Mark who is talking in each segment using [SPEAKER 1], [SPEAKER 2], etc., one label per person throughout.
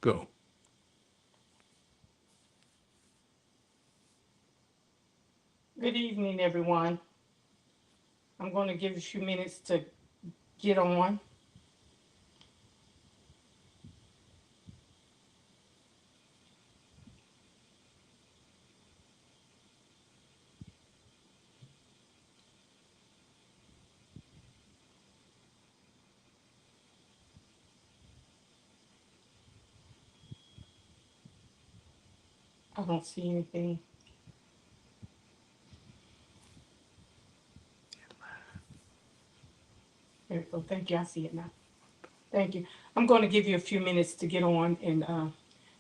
[SPEAKER 1] Go.
[SPEAKER 2] Good evening, everyone. I'm going to give a few minutes to get on. I don't see anything. There we go. Thank you. I see it now. Thank you. I'm going to give you a few minutes to get on, and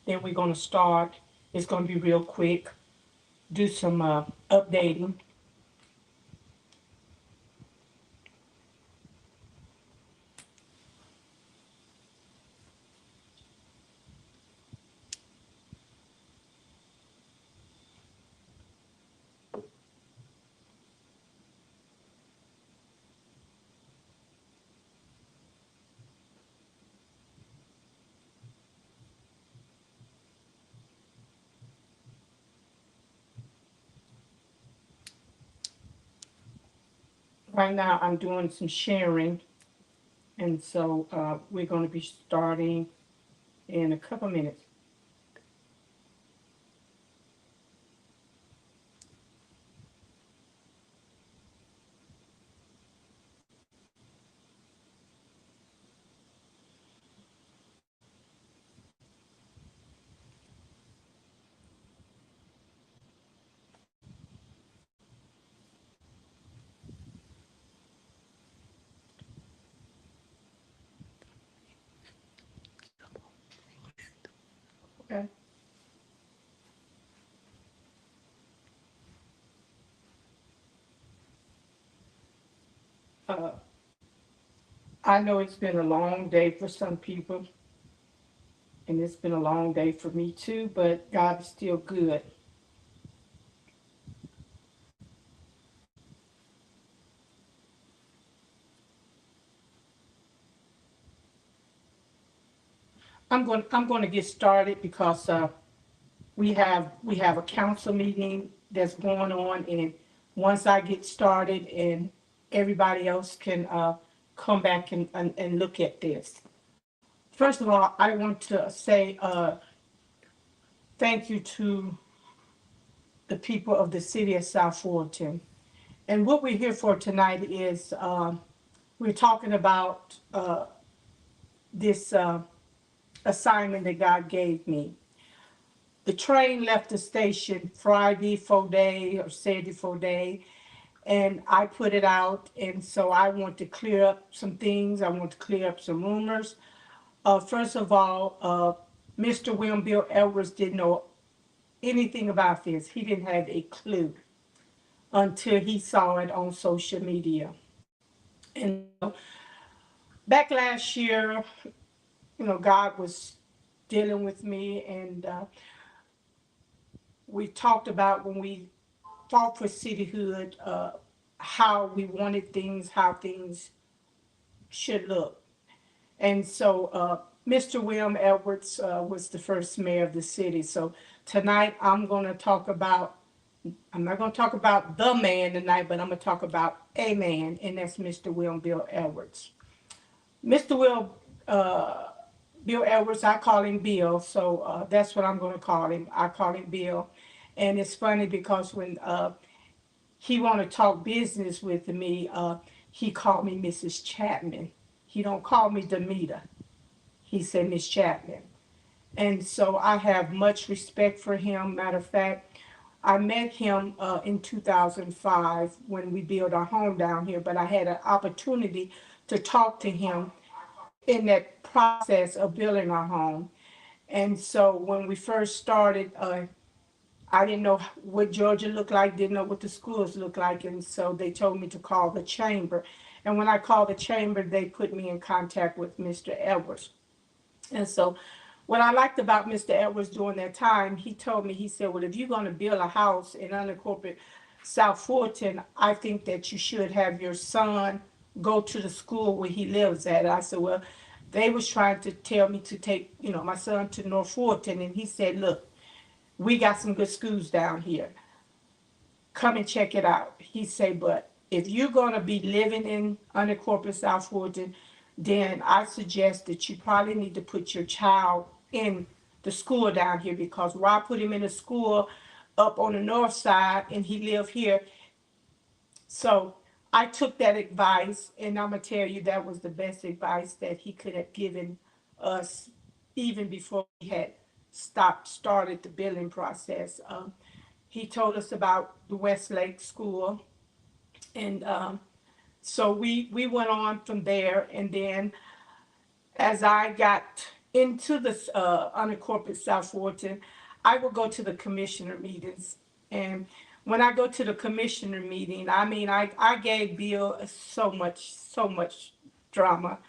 [SPEAKER 2] then we're going to start. It's going to be real quick. Do some updating. Right now, I'm doing some sharing, and so we're going to be starting in a couple minutes. Okay. Uh, I know it's been a long day for some people, and it's been a long day for me too, but God is still good. I'm going to get started because we have a council meeting that's going on, and once I get started and everybody else can come back and look at this. First of all, I want to say thank you to the people of the city of South Fulton. And what we're here for tonight is we're talking about this assignment that God gave me. The train left the station Friday 4 day or Saturday 4 day, and I put it out. And so I want to clear up some things. I want to clear up some rumors. First of all, Mr. William Bill Edwards didn't know anything about this. He didn't have a clue until he saw it on social media. And back last year, God was dealing with me, and we talked about when we fought for cityhood, how we wanted things, how things should look. And so Mr. William Edwards was the first mayor of the city. So tonight I'm not going to talk about the man tonight, but I'm going to talk about a man, and that's Mr. William Bill Edwards. Mr. Bill Edwards, I call him Bill, so that's what I'm going to call him. I call him Bill. And it's funny because when he wanted to talk business with me, he called me Mrs. Chapman. He don't call me Demeter. He said Miss Chapman. And so I have much respect for him. Matter of fact, I met him in 2005 when we built our home down here, but I had an opportunity to talk to him in that process of building our home. And so when we first started, I didn't know what Georgia looked like, didn't know what the schools looked like, and so they told me to call the chamber. And when I called the chamber, they put me in contact with Mr. Edwards. And so what I liked about Mr. Edwards during that time, he told me, he said, well, if you're going to build a house in unincorporated South Fulton, I think that you should have your son go to the school where he lives at. I said, well, they was trying to tell me to take, my son to North Fulton, and he said, look, we got some good schools down here. Come and check it out. He said, but if you're going to be living in unincorporated South Fulton, then I suggest that you probably need to put your child in the school down here, because where I put him in a school up on the north side and he lived here. So I took that advice, and I'm gonna tell you that was the best advice that he could have given us, even before we had started the billing process. He told us about the Westlake School, and so we went on from there, and then as I got into the unincorporated South Fulton, I would go to the commissioner meetings. And when I go to the commissioner meeting, I mean, I gave Bill so much drama.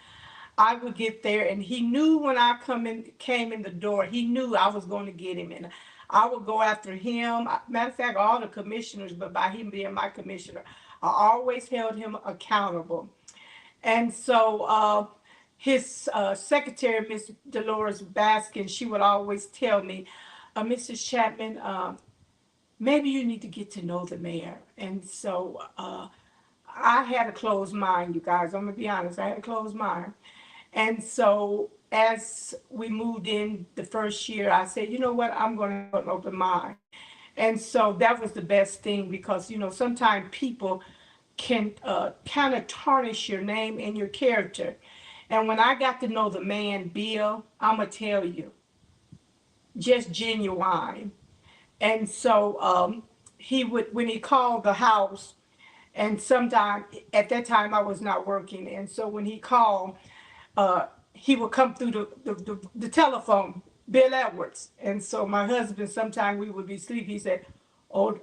[SPEAKER 2] I would get there, and he knew when I came in the door, he knew I was going to get him, and I would go after him. Matter of fact, all the commissioners, but by him being my commissioner, I always held him accountable. And so his secretary, Miss Dolores Baskin, she would always tell me, Mrs. Chapman, maybe you need to get to know the mayor. And so I had a closed mind, you guys. I'm going to be honest. I had a closed mind. And so as we moved in the first year, I said, you know what? I'm going to have an open mind. And so that was the best thing, because, sometimes people can kind of tarnish your name and your character. And when I got to know the man, Bill, I'm going to tell you, just genuine. And so he would, when he called the house, and sometime at that time I was not working. And so when he called, he would come through the telephone, Bill Edwards. And so my husband, sometime we would be asleep. He said, oh,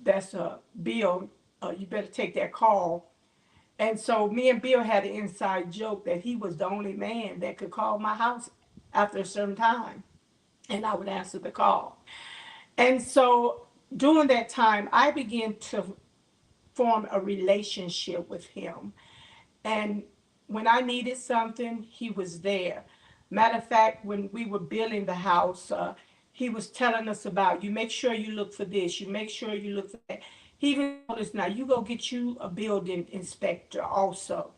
[SPEAKER 2] that's Bill. You better take that call. And so me and Bill had an inside joke that he was the only man that could call my house after a certain time. And I would answer the call. And so during that time, I began to form a relationship with him. And when I needed something, he was there. Matter of fact, when we were building the house, he was telling us about, you make sure you look for this, you make sure you look for that. He even told us, now you go get you a building inspector also.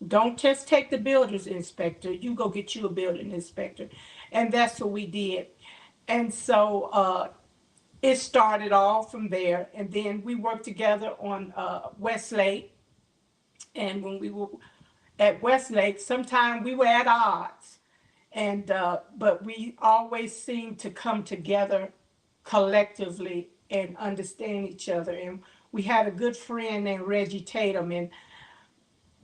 [SPEAKER 2] Don't just take the builder's inspector, you go get you a building inspector. And that's what we did. And so it started all from there. And then we worked together on Westlake. And when we were at Westlake, sometimes we were at odds. And but we always seemed to come together collectively and understand each other. And we had a good friend named Reggie Tatum. And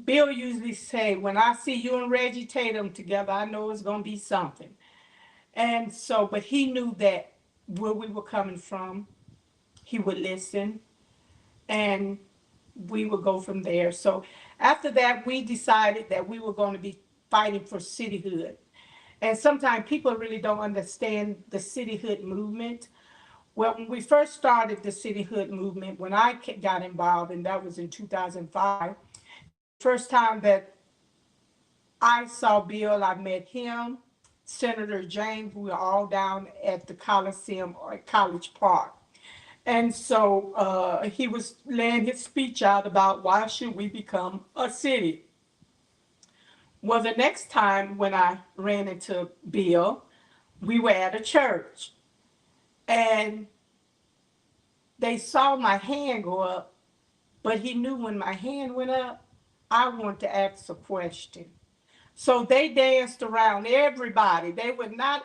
[SPEAKER 2] Bill usually say, when I see you and Reggie Tatum together, I know it's going to be something. And so, but he knew that where we were coming from, he would listen, and we would go from there. So after that, we decided that we were going to be fighting for cityhood. And sometimes people really don't understand the cityhood movement. Well, when we first started the cityhood movement, when I got involved, and that was in 2005, first time that I saw Bill, I met him, Senator James. We were all down at the Coliseum or at College Park. And so he was laying his speech out about why should we become a city. Well, the next time when I ran into Bill, we were at a church, and they saw my hand go up, but he knew when my hand went up, I wanted to ask a question. So they danced around everybody. They would not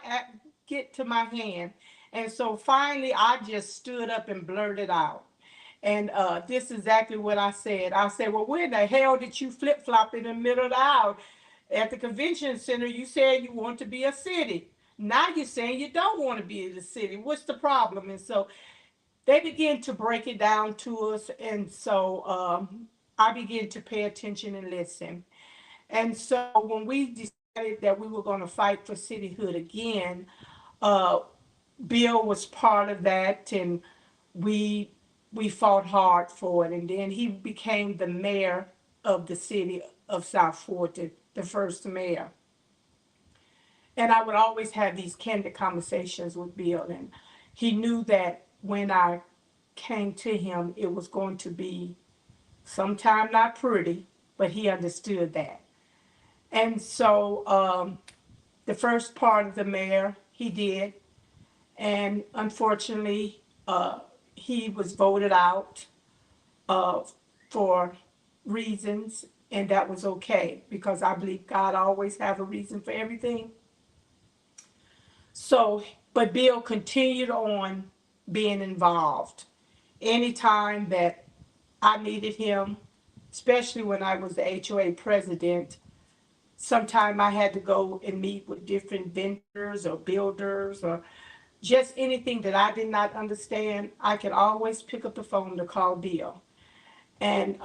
[SPEAKER 2] get to my hand. And so finally, I just stood up and blurted out. And this is exactly what I said. I said, well, where the hell did you flip flop in the middle of the aisle? At the convention center, you said you want to be a city. Now you're saying you don't want to be the city. What's the problem? And so they began to break it down to us. And so I began to pay attention and listen. And so when we decided that we were going to fight for cityhood again, uh, Bill was part of that, and we we fought hard for it. And then he became the mayor of the city of South Fulton, the first mayor. And I would always have these candid conversations with Bill. And he knew that when I came to him, it was going to be sometime not pretty, but he understood that. And so the first part of the mayor, he did. And unfortunately, he was voted out uh, for reasons, and that was okay because I believe God always have a reason for everything. So, but Bill continued on being involved. Anytime that I needed him, especially when I was the HOA president, sometime I had to go and meet with different vendors or builders or just anything that I did not understand, I could always pick up the phone to call Bill. And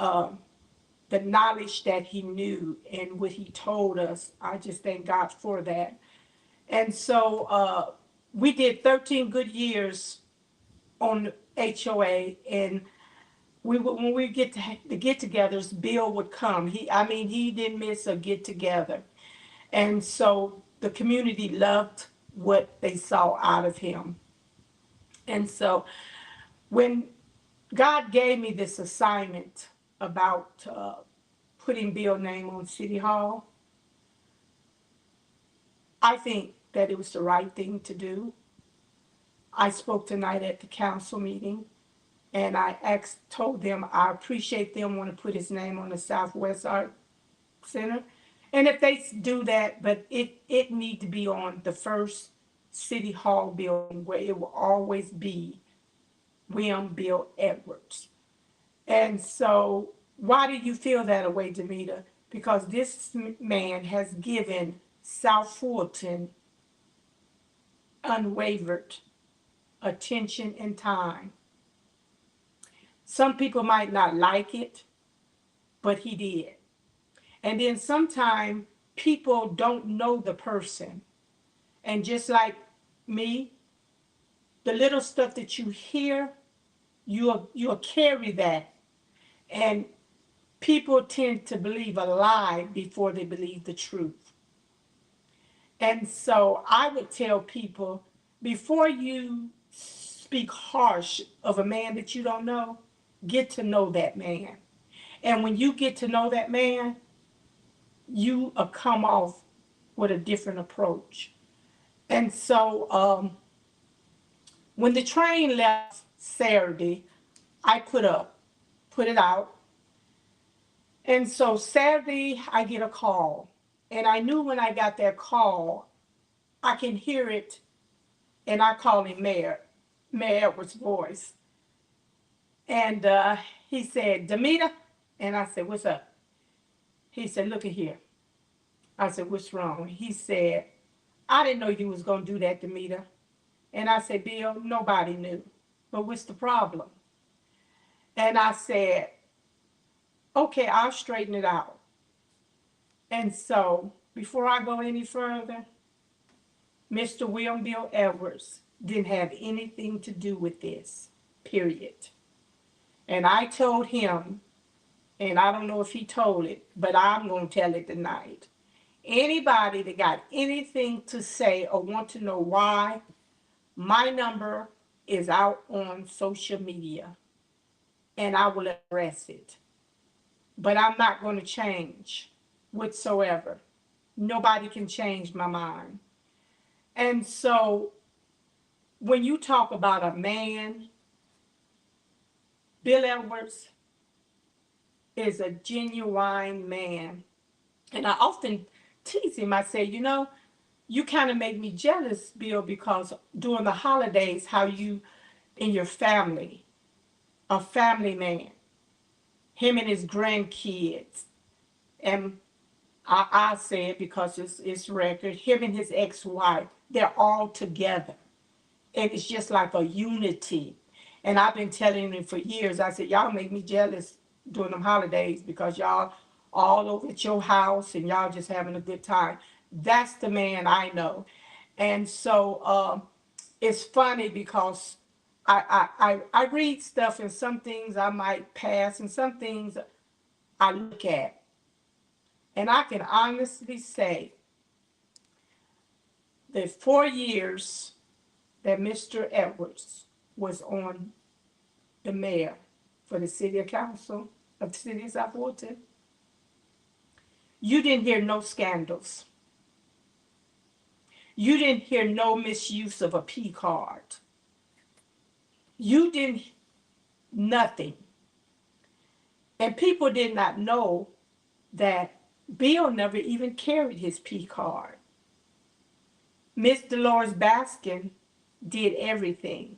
[SPEAKER 2] the knowledge that he knew and what he told us, I just thank God for that. And so we did 13 good years on HOA, and when we get to the get-togethers, Bill would come. I mean, he didn't miss a get-together, and so the community loved what they saw out of him. And so when God gave me this assignment about putting Bill's name on City Hall, I think that it was the right thing to do. I spoke tonight at the council meeting, and I told them I appreciate them want to put his name on the Southwest Art Center, and if they do that, but it need to be on the first City Hall building where it will always be William Bill Edwards. And so, why do you feel that way, Demita? Because this man has given South Fulton unwavered attention and time. Some people might not like it, but he did. And then sometimes people don't know the person. And just like me, the little stuff that you hear, you'll carry that. And people tend to believe a lie before they believe the truth. And so I would tell people before you speak harsh of a man that you don't know, get to know that man. And when you get to know that man, you come off with a different approach. And so when the train left Saturday, I put it out. And so Saturday, I get a call. And I knew when I got that call, I can hear it, and I call him Mayor Edwards' voice. And he said, Demita? And I said, what's up? He said, look at here. I said, what's wrong? He said, I didn't know you was going to do that, Demita. And I said, Bill, nobody knew. But what's the problem? And I said, okay, I'll straighten it out. And so before I go any further, Mr. William Bill Edwards didn't have anything to do with this, period. And I told him, and I don't know if he told it, but I'm going to tell it tonight. Anybody that got anything to say or want to know why, my number is out on social media, and I will address it. But I'm not going to change whatsoever. Nobody can change my mind. And so when you talk about a man, Bill Edwards is a genuine man. And I often tease him. I say, you kind of make me jealous, Bill, because during the holidays, how you and your family, a family man, him and his grandkids, and I say it because it's record, him and his ex-wife, they're all together. And it's just like a unity. And I've been telling him for years, I said, y'all make me jealous during them holidays because y'all all over at your house and y'all just having a good time. That's the man I know. And so it's funny because I read stuff, and some things I might pass and some things I look at. And I can honestly say the 4 years that Mr. Edwards was on the mayor for the city council of the city of South Fulton, you didn't hear no scandals. You didn't hear no misuse of a P card. You didn't, nothing. And people did not know that Bill never even carried his P card. Miss Dolores Baskin did everything.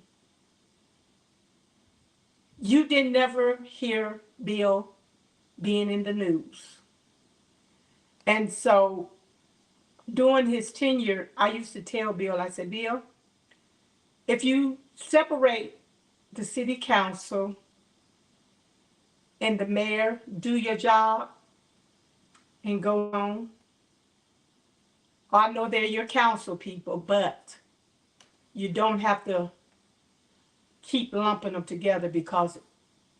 [SPEAKER 2] You did never hear Bill being in the news. And so during his tenure, I used to tell Bill, I said, Bill, if you separate the city council and the mayor, do your job and go on. I know they're your council people, but you don't have to keep lumping them together because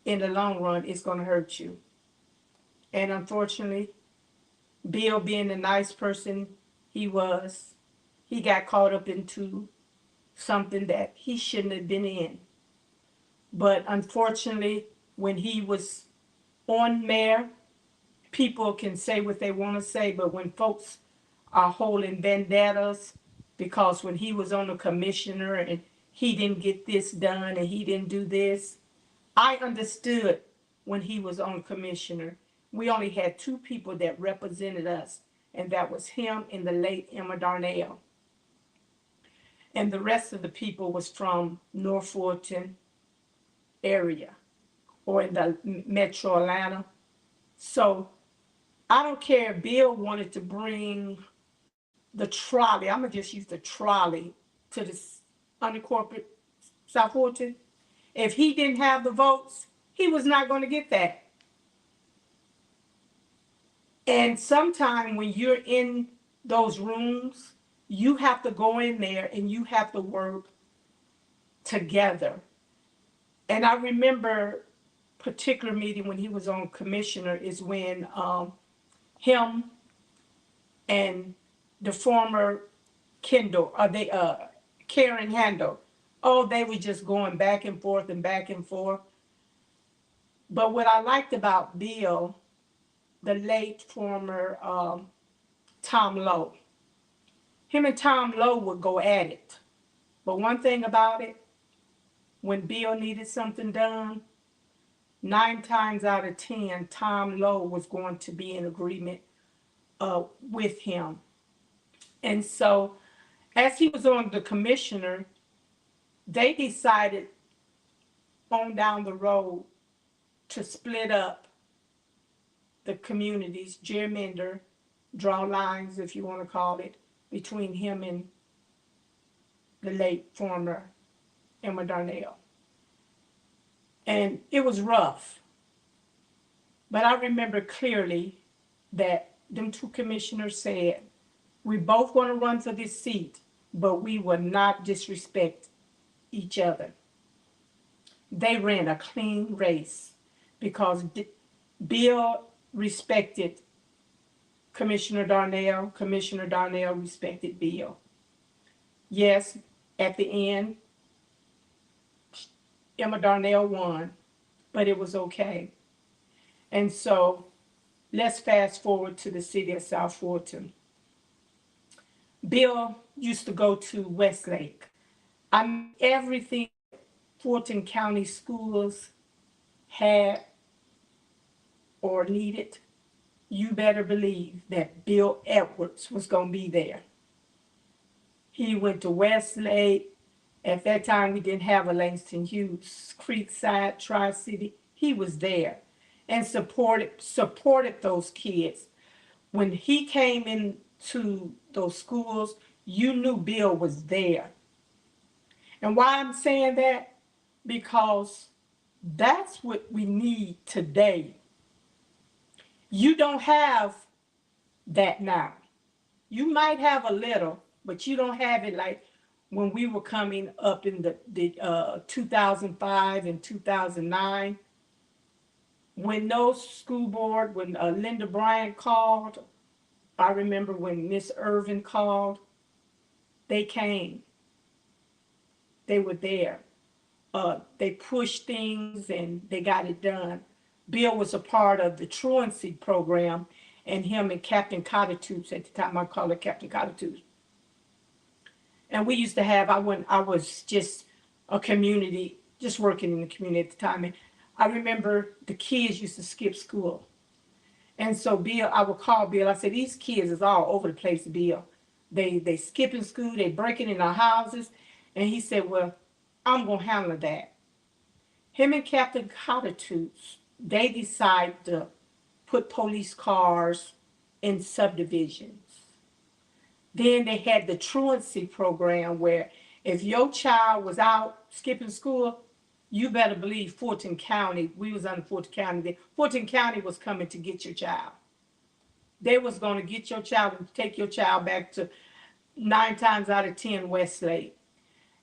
[SPEAKER 2] in the long run, it's going to hurt you. And unfortunately, Bill, being the nice person he was, he got caught up into something that he shouldn't have been in. But unfortunately, when he was on mayor, people can say what they want to say, but when folks are holding vendettas because when he was on the commissioner and he didn't get this done and he didn't do this, I understood when he was on commissioner. We only had two people that represented us, and that was him and the late Emma Darnell. And the rest of the people was from North Fulton area or in the metro Atlanta. So I don't care if Bill wanted to bring the trolley, I'm going to just use the trolley to the unincorporated South Fulton. If he didn't have the votes, he was not going to get that. And sometimes when you're in those rooms, you have to go in there and you have to work together. And I remember a particular meeting when he was on commissioner is when him and the former Kendall, Karen Handel, oh, they were just going back and forth and back and forth. But what I liked about Bill, the late former Tom Lowe, him and Tom Lowe would go at it. But one thing about it, when Bill needed something done, 9 times out of 10, Tom Lowe was going to be in agreement with him. And so as he was on the commissioner, they decided on down the road to split up the communities, gerrymander, draw lines, if you want to call it, between him and the late former Emma Darnell. And it was rough. But I remember clearly that them two commissioners said, we both going to run for this seat, but we will not disrespect each other. They ran a clean race because Bill respected Commissioner Darnell respected Bill. Yes, at the end, Emma Darnell won, but it was okay. And so let's fast forward to the city of South Fulton. Bill used to go to Westlake. I mean, everything Fulton County schools had or needed, you better believe that Bill Edwards was going to be there. He went to Westlake. At that time, we didn't have a Langston Hughes, Creekside, Tri-City. He was there and supported those kids. When he came into those schools, you knew Bill was there. And why I'm saying that? Because that's what we need today. You don't have that now. You might have a little, but you don't have it like when we were coming up in the 2005 and 2009. When those school board, when Linda Bryant called, I remember when Miss Irvin called, They came, they were there. They pushed things and they got it done. Bill was a part of the truancy program, and him and Captain Cottitoots at the time, I call it Captain Cottitoots. And we used to have, I was just a community, just working in the community at the time. And I remember the kids used to skip school. And so Bill, I would call Bill. I said, these kids is all over the place, Bill. They skipping school, they breaking in our houses. And he said, well, I'm gonna handle that. Him and Captain Cottitoots, they decided to put police cars in subdivisions. Then they had the truancy program where if your child was out skipping school, you better believe Fulton County, we was under Fulton County, Fulton County was coming to get your child. They was going to get your child and take your child back to 9 times out of 10 Westlake.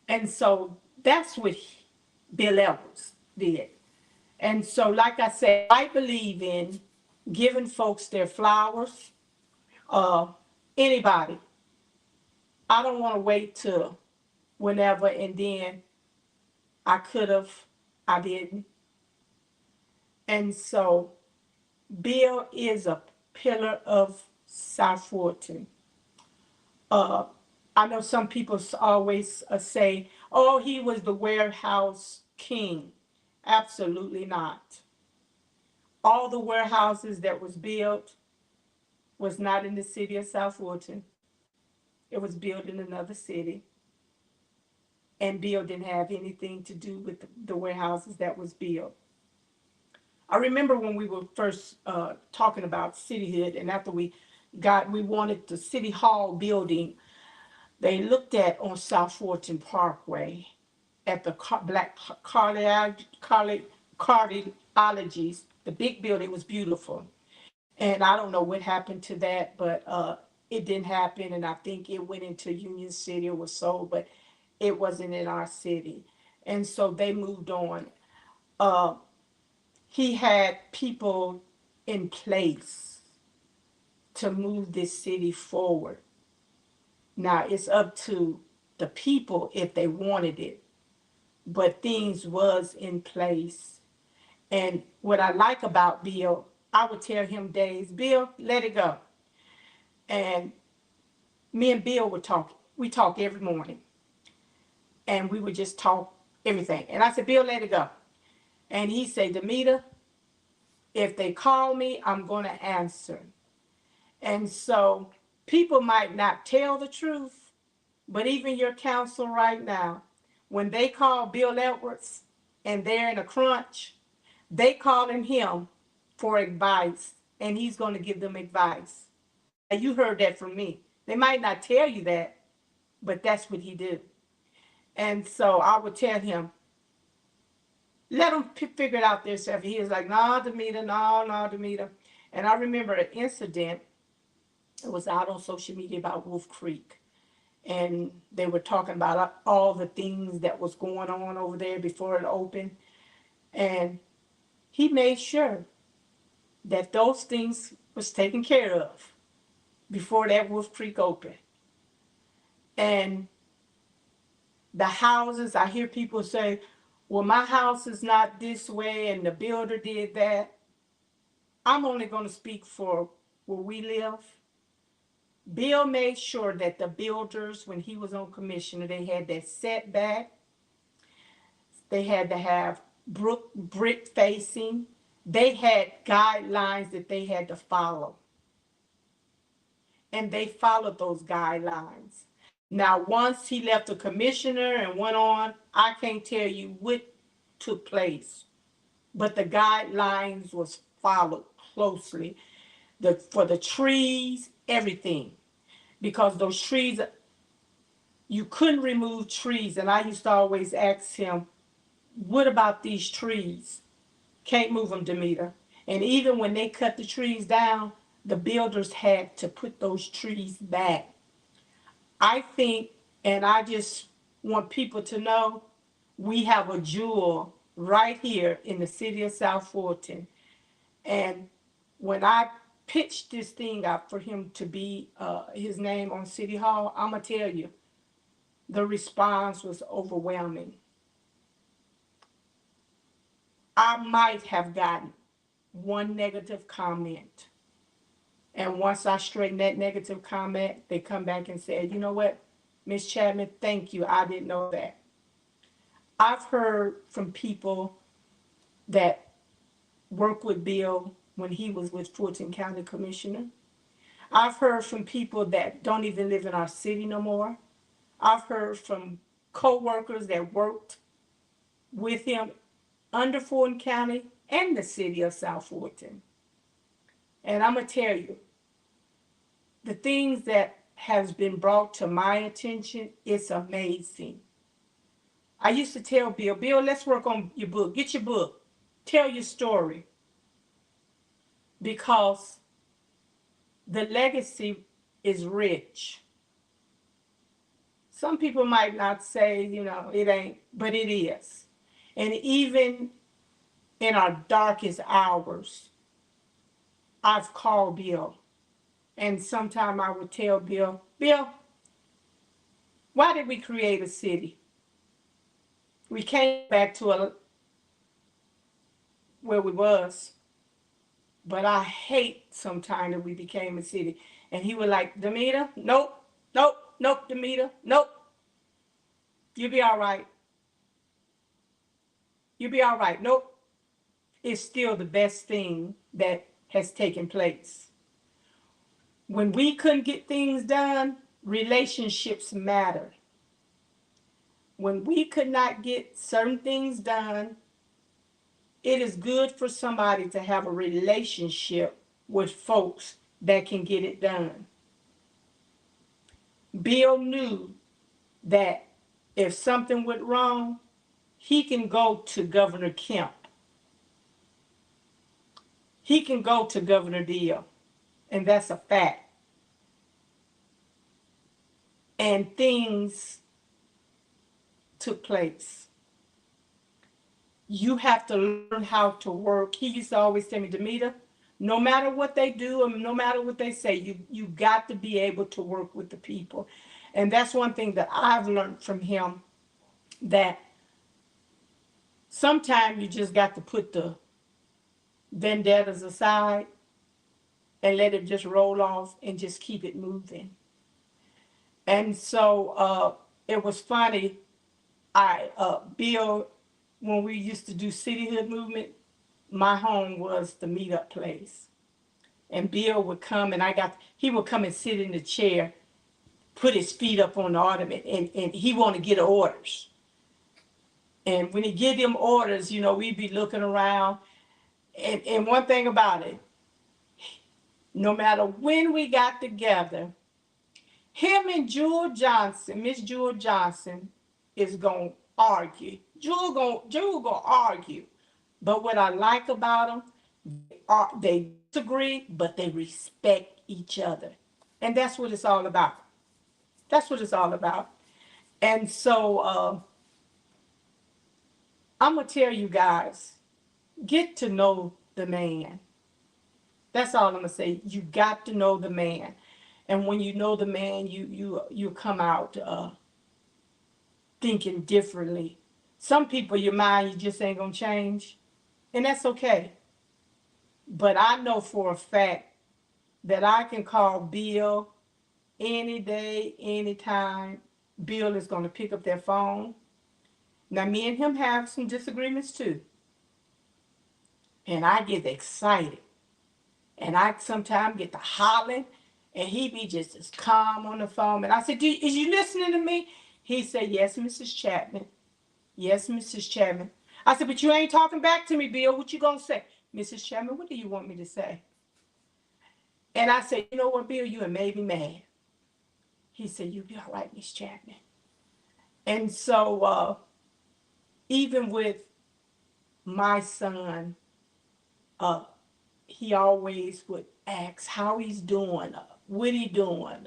[SPEAKER 2] And so that's what Bill Edwards did. And so, like I said, I believe in giving folks their flowers. Uh, Anybody. I don't want to wait till whenever and then I could have, I didn't. And so Bill is a pillar of South Fulton. Uh, I know some people always say, oh, he was the warehouse king. Absolutely not. All the warehouses that was built was not in the city of South Fulton. It was built in another city. And Bill didn't have anything to do with the warehouses that was built. I remember when we were first talking about cityhood, and after we wanted the city hall building, they looked at on South Fulton Parkway at the black cardiologies. The big building was beautiful. And I don't know what happened to that, but it didn't happen. And I think it went into Union City or was sold, but it wasn't in our city. And so they moved on. Uh, he had people in place to move this city forward. Now it's up to the people if they wanted it, but things was in place. And what I like about Bill, I would tell him days, Bill, let it go. And me and Bill would talk. We talk every morning. And we would just talk everything. And I said, Bill, let it go. And he said, Demeter, if they call me, I'm going to answer. And so people might not tell the truth, but even your counsel right now, when they call Bill Edwards and they're in a crunch, they calling him for advice, and he's going to give them advice. Now, you heard that from me. They might not tell you that, but that's what he did. And so I would tell him, let him figure it out themselves. He was like, no, Demeter, no, Demeter. And I remember an incident. It was out on social media about Wolf Creek. And they were talking about all the things that was going on over there before it opened. And he made sure that those things was taken care of before that Wolf Creek opened. And the houses, I hear people say, well, my house is not this way and the builder did that. I'm only going to speak for where we live. Bill made sure that the builders, when he was on commissioner, they had that setback. They had to have brick facing. They had guidelines that they had to follow. And they followed those guidelines. Now, once he left the commissioner and went on, I can't tell you what took place, but the guidelines was followed closely. For the trees, everything, because those trees, you couldn't remove trees. And I used to always ask him, what about these trees? Can't move them, Demeter. And even when they cut the trees down, the builders had to put those trees back. I think, and I just want people to know, we have a jewel right here in the city of South Fulton. And when I pitched this thing out for him to be his name on City Hall, I'm going to tell you, The response was overwhelming. I might have gotten one negative comment. And once I straighten that negative comment, they come back and say, you know what, Miss Chapman, thank you. I didn't know that. I've heard from people that worked with Bill when he was with Fulton County Commissioner. I've heard from people that don't even live in our city no more. I've heard from co-workers that worked with him under Fulton County and the city of South Fulton. And I'm going to tell you, the things that has been brought to my attention, it's amazing. I used to tell Bill, Bill, let's work on your book. Get your book. Tell your story. Because the legacy is rich. Some people might not say, it ain't, but it is. And even in our darkest hours, I've called Bill. And sometime I would tell Bill, Bill, why did we create a city? We came back to where we was, but I hate sometime that we became a city. And he was like, Demeter, nope, nope, nope, Demeter, nope. You'll be all right. You'll be all right. Nope. It's still the best thing that has taken place. When we couldn't get things done, relationships matter. When we could not get certain things done, it is good for somebody to have a relationship with folks that can get it done. Bill knew that if something went wrong, he can go to Governor Kemp. He can go to Governor Deal, and that's a fact. And things took place. You have to learn how to work. He used to always tell me, Demeter, no matter what they do and no matter what they say, you got to be able to work with the people. And that's one thing that I've learned from him, that sometimes you just got to put the vendettas aside and let it just roll off and just keep it moving. And so it was funny. Bill, when we used to do cityhood movement, my home was the meetup place. And Bill would come and he would come and sit in the chair, put his feet up on the ottoman, and he wanted to get orders. And when he get them orders, we'd be looking around. And one thing about it, no matter when we got together, him and Jewel Johnson, Miss Jewel Johnson, is going to argue. Jewel gonna argue. But what I like about them, they disagree, but they respect each other. And that's what it's all about. That's what it's all about. And so I'm going to tell you guys, get to know the man. That's all I'm going to say. You got to know the man. And when you know the man, you come out thinking differently. Some people, your mind, you just ain't going to change. And that's okay. But I know for a fact that I can call Bill any day, anytime. Bill is going to pick up that phone. Now, me and him have some disagreements too. And I get excited. And I sometimes get to hollering. And he be just as calm on the phone. And I said, is you listening to me? He said, yes, Mrs. Chapman. Yes, Mrs. Chapman. I said, but you ain't talking back to me, Bill. What you going to say? Mrs. Chapman, what do you want me to say? And I said, you know what, Bill, you have made me mad. He said, you be all right, Miss Chapman. And so even with my son, he always would ask how he's doing, what he doing.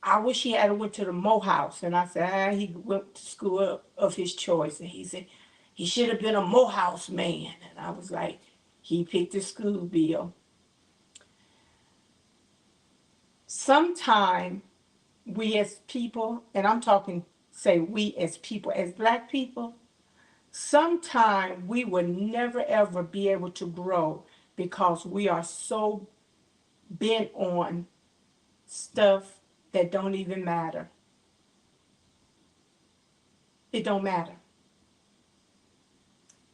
[SPEAKER 2] I wish he had went to the Mo House. And I said, he went to school of his choice. And he said, he should have been a Mo House man. And I was like, he picked his school, Bill. Sometime we as people, and I'm talking, say we as people, as black people, sometime we will never ever be able to grow because we are so bent on stuff that don't even matter. It don't matter.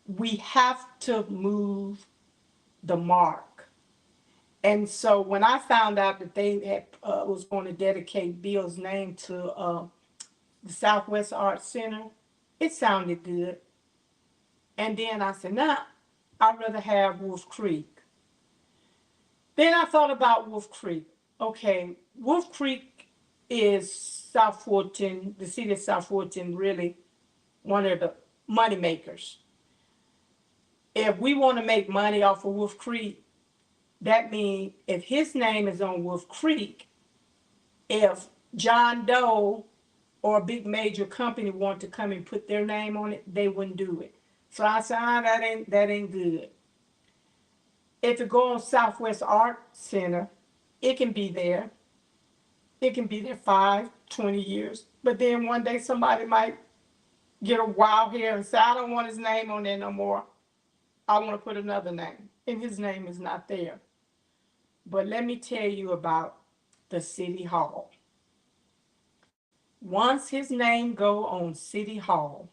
[SPEAKER 2] We have to move the mark. And so when I found out that they had, was going to dedicate Bill's name to the Southwest Arts Center, it sounded good. And then I said, nah, I'd rather have Wolf Creek. Then I thought about Wolf Creek. Okay, Wolf Creek is South Fulton, the city of South Fulton, really one of the money makers. If we want to make money off of Wolf Creek, that means if his name is on Wolf Creek, if John Doe or a big major company want to come and put their name on it, they wouldn't do it. So I said, that ain't good. If it go on Southwest Art Center, it can be there. It can be there 5, 20 years. But then one day somebody might get a wild hair and say, I don't want his name on there no more. I want to put another name. And his name is not there. But let me tell you about the City Hall. Once his name go on City Hall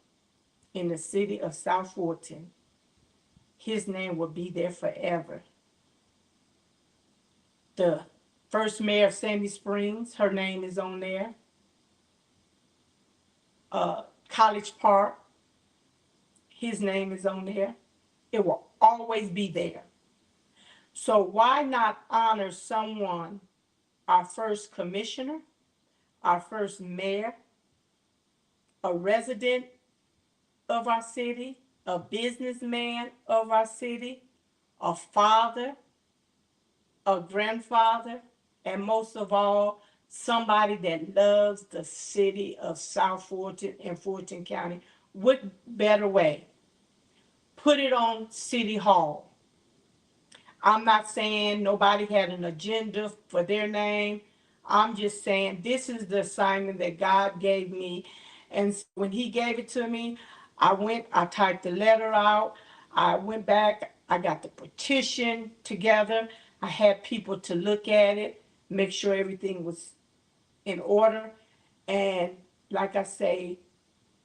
[SPEAKER 2] in the city of South Fulton, his name will be there forever. The first mayor of Sandy Springs, her name is on there. College Park, his name is on there. It will always be there. So why not honor someone, our first commissioner, our first mayor, a resident of our city, a businessman of our city, a father, a grandfather, and most of all, somebody that loves the city of South Fulton and Fulton County. What better way? Put it on City Hall. I'm not saying nobody had an agenda for their name. I'm just saying this is the assignment that God gave me. And when He gave it to me, I typed the letter out. I went back, I got the petition together. I had people to look at it, make sure everything was in order. And like I say,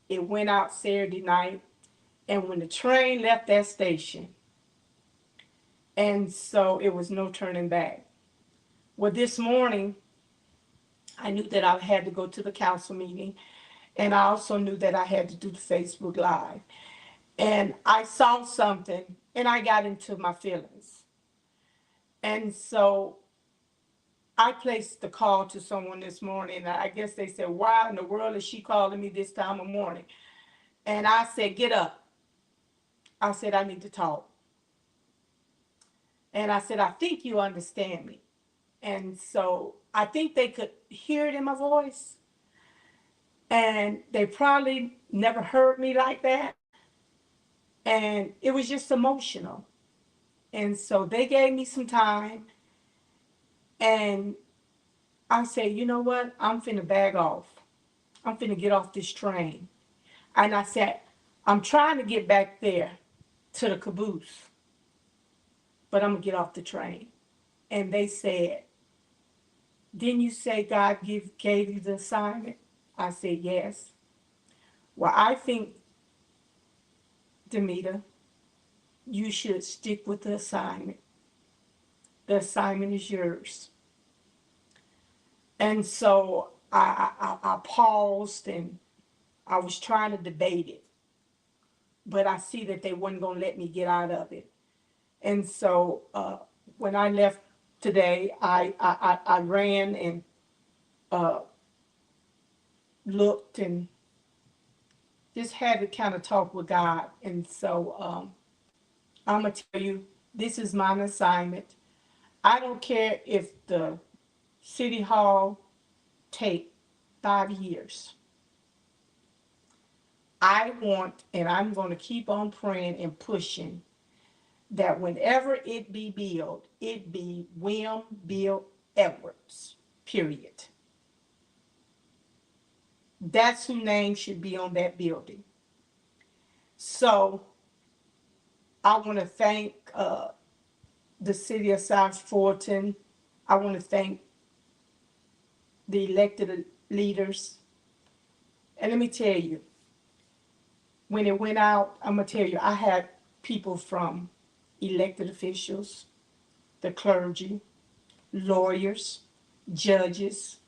[SPEAKER 2] it went out Saturday night. And when the train left that station, and so it was no turning back. Well, this morning, I knew that I had to go to the council meeting, and I also knew that I had to do the Facebook Live. And I saw something, and I got into my feelings. And so I placed the call to someone this morning, and I guess they said, why in the world is she calling me this time of morning? And I said, get up. I said, I need to talk. And I said, I think you understand me. And so I think they could hear it in my voice. And they probably never heard me like that. And it was just emotional. And so they gave me some time. And I said, you know what? I'm finna bag off. I'm finna get off this train. And I said, I'm trying to get back there to the caboose, but I'm gonna get off the train. And they said, didn't you say God gave you the assignment? I said, yes. Well, I think, Demita, you should stick with the assignment. The assignment is yours. And so I paused and I was trying to debate it, but I see that they weren't going to let me get out of it. And so when I left today, I ran and uh, looked and just had to kind of talk with God. And so I'm going to tell you, this is my assignment. I don't care if the City Hall take 5 years. I want, and I'm going to keep on praying and pushing that whenever it be built, it be William Bill Edwards, period. That's whose name should be on that building. So I want to thank the city of South Fulton. I want to thank the elected leaders. And let me tell you, when it went out, I'm going to tell you, I had people from elected officials, the clergy, lawyers, judges,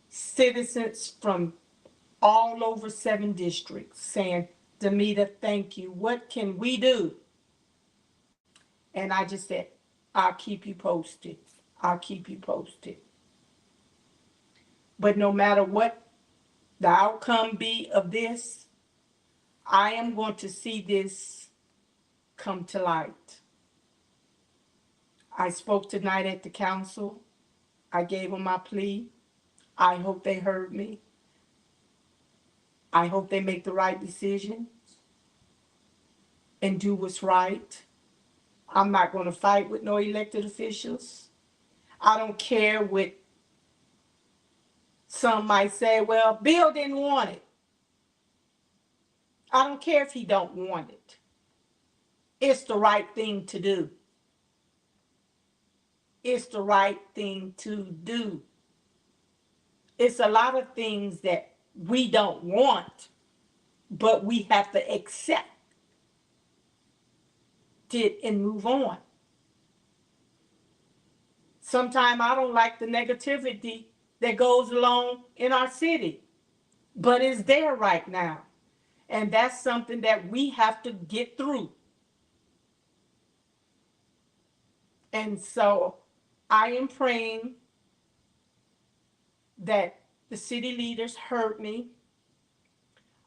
[SPEAKER 2] citizens from all over 7 districts saying, Demita, thank you. What can we do? And I just said, I'll keep you posted. I'll keep you posted. But no matter what the outcome be of this, I am going to see this come to light. I spoke tonight at the council. I gave them my plea. I hope they heard me. I hope they make the right decision and do what's right. I'm not going to fight with no elected officials. I don't care what some might say, well, Bill didn't want it. I don't care if he don't want it. It's the right thing to do. It's the right thing to do. It's a lot of things that we don't want, but we have to accept it and move on. Sometimes I don't like the negativity that goes along in our city, but it's there right now. And that's something that we have to get through. And so I am praying that the city leaders heard me.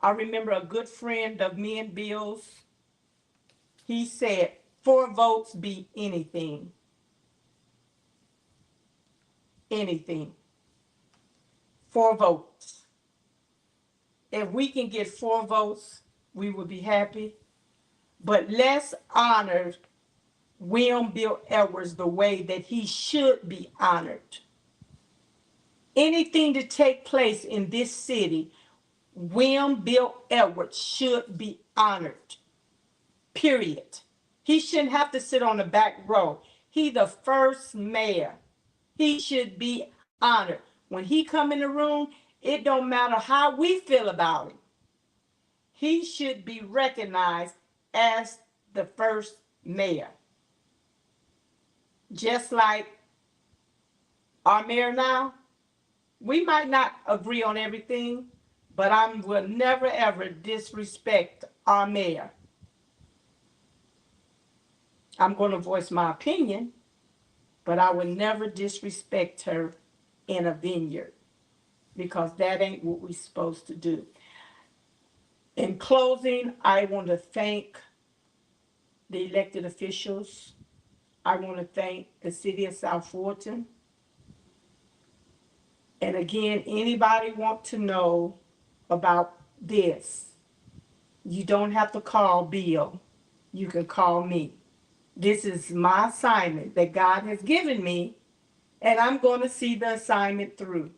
[SPEAKER 2] I remember a good friend of me and Bill's, he said, 4 votes beat anything. Anything. 4 votes. If we can get 4 votes, we would be happy. But let's honor William Bill Edwards the way that he should be honored. Anything to take place in this city, William Bill Edwards should be honored. Period. He shouldn't have to sit on the back row. He the first mayor. He should be honored. When he come in the room, it don't matter how we feel about him. He should be recognized as the first mayor. Just like our mayor now, we might not agree on everything, but I will never ever disrespect our mayor. I'm going to voice my opinion, but I will never disrespect her in a vineyard because that ain't what we're supposed to do. In closing, I want to thank the elected officials. I want to thank the city of South Fulton. And again, anybody want to know about this, you don't have to call Bill. You can call me. This is my assignment that God has given me, and I'm going to see the assignment through.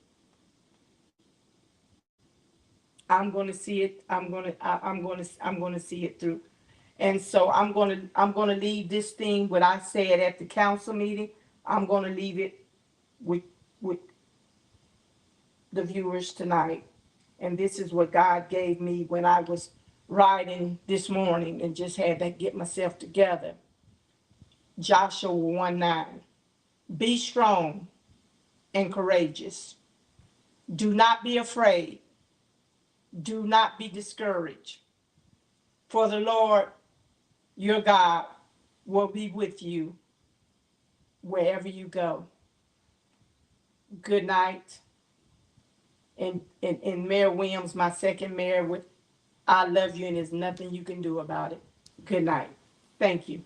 [SPEAKER 2] I'm going to see it. I'm going to see it through. And so I'm going to leave this thing, what I said at the council meeting, I'm going to leave it with the viewers tonight. And this is what God gave me when I was riding this morning and just had to get myself together. Joshua 1:9. Be strong and courageous. Do not be afraid. Do not be discouraged. For the Lord your God will be with you wherever you go. Good night. And Mayor Williams, my second mayor, I love you and there's nothing you can do about it. Good night. Thank you.